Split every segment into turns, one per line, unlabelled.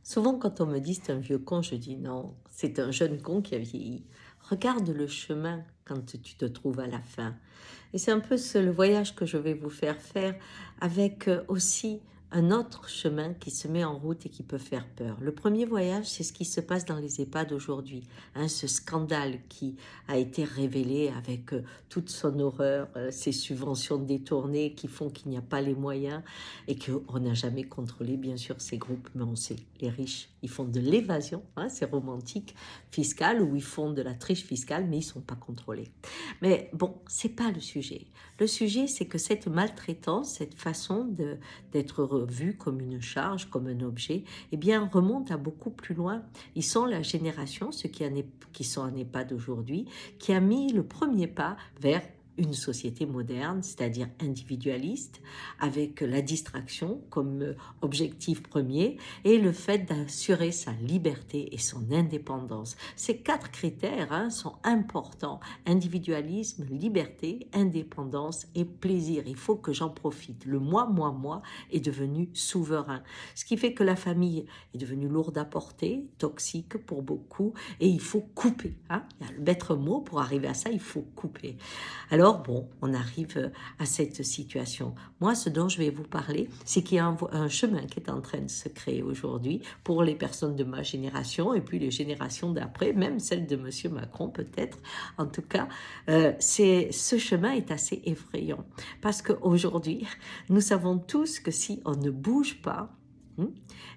Souvent, quand on me dit c'est un vieux con, je dis non, c'est un jeune con qui a vieilli. Regarde le chemin quand tu te trouves à la fin. Et c'est un peu le voyage que je vais vous faire faire avec aussi un autre chemin qui se met en route et qui peut faire peur. Le premier voyage, c'est ce qui se passe dans les EHPAD aujourd'hui. Hein, ce scandale qui a été révélé avec toute son horreur, ces subventions détournées qui font qu'il n'y a pas les moyens et qu'on n'a jamais contrôlé, bien sûr, ces groupes. Mais on sait, les riches, ils font de l'évasion, hein, c'est romantique, fiscale, ou ils font de la triche fiscale, mais ils ne sont pas contrôlés. Mais bon, c'est pas le sujet. Le sujet, c'est que cette maltraitance, cette façon d'être revue comme une charge, comme un objet, eh bien, remonte à beaucoup plus loin. Ils sont la génération, ceux qui sont en EHPAD aujourd'hui, qui a mis le premier pas vers une société moderne, c'est-à-dire individualiste, avec la distraction comme objectif premier et le fait d'assurer sa liberté et son indépendance. Ces 4 critères sont importants. Individualisme, liberté, indépendance et plaisir. Il faut que j'en profite. Le moi est devenu souverain. Ce qui fait que la famille est devenue lourde à porter, toxique pour beaucoup, et il faut couper. Il y a le maître mot pour arriver à ça, il faut couper. Alors bon, on arrive à cette situation. Moi, ce dont je vais vous parler, c'est qu'il y a un chemin qui est en train de se créer aujourd'hui pour les personnes de ma génération et puis les générations d'après, même celle de Monsieur Macron peut-être. En tout cas, ce chemin est assez effrayant parce qu'aujourd'hui, nous savons tous que si on ne bouge pas,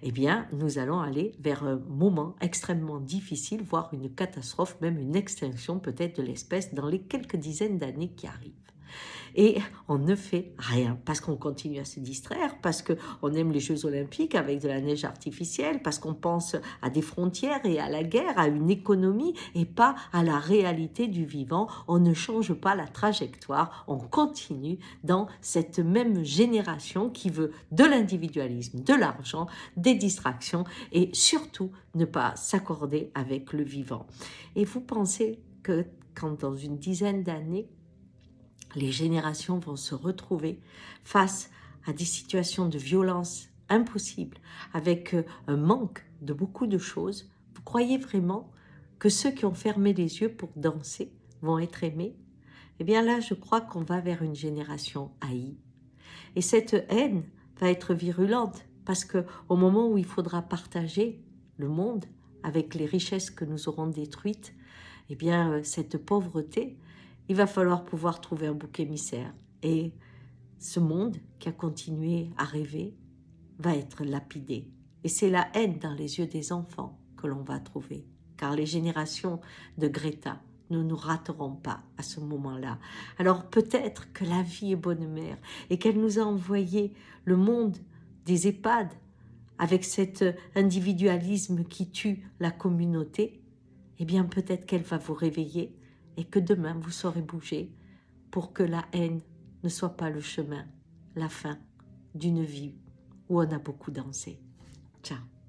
eh bien, nous allons aller vers un moment extrêmement difficile, voire une catastrophe, même une extinction peut-être de l'espèce dans les quelques dizaines d'années qui arrivent. Et on ne fait rien parce qu'on continue à se distraire, parce qu'on aime les Jeux Olympiques avec de la neige artificielle, parce qu'on pense à des frontières et à la guerre, à une économie et pas à la réalité du vivant. On ne change pas la trajectoire, on continue dans cette même génération qui veut de l'individualisme, de l'argent, des distractions et surtout ne pas s'accorder avec le vivant. Et vous pensez que quand dans une dizaine d'années, les générations vont se retrouver face à des situations de violence impossibles, avec un manque de beaucoup de choses, vous croyez vraiment que ceux qui ont fermé les yeux pour danser vont être aimés? Eh bien là, je crois qu'on va vers une génération haïe. Et cette haine va être virulente, parce qu'au moment où il faudra partager le monde avec les richesses que nous aurons détruites, eh bien, cette pauvreté, il va falloir pouvoir trouver un bouc émissaire. Et ce monde qui a continué à rêver va être lapidé. Et c'est la haine dans les yeux des enfants que l'on va trouver. Car les générations de Greta ne nous rateront pas à ce moment-là. Alors peut-être que la vie est bonne mère et qu'elle nous a envoyé le monde des EHPAD avec cet individualisme qui tue la communauté. Eh bien peut-être qu'elle va vous réveiller et que demain vous saurez bouger pour que la haine ne soit pas le chemin, la fin d'une vie où on a beaucoup dansé. Ciao.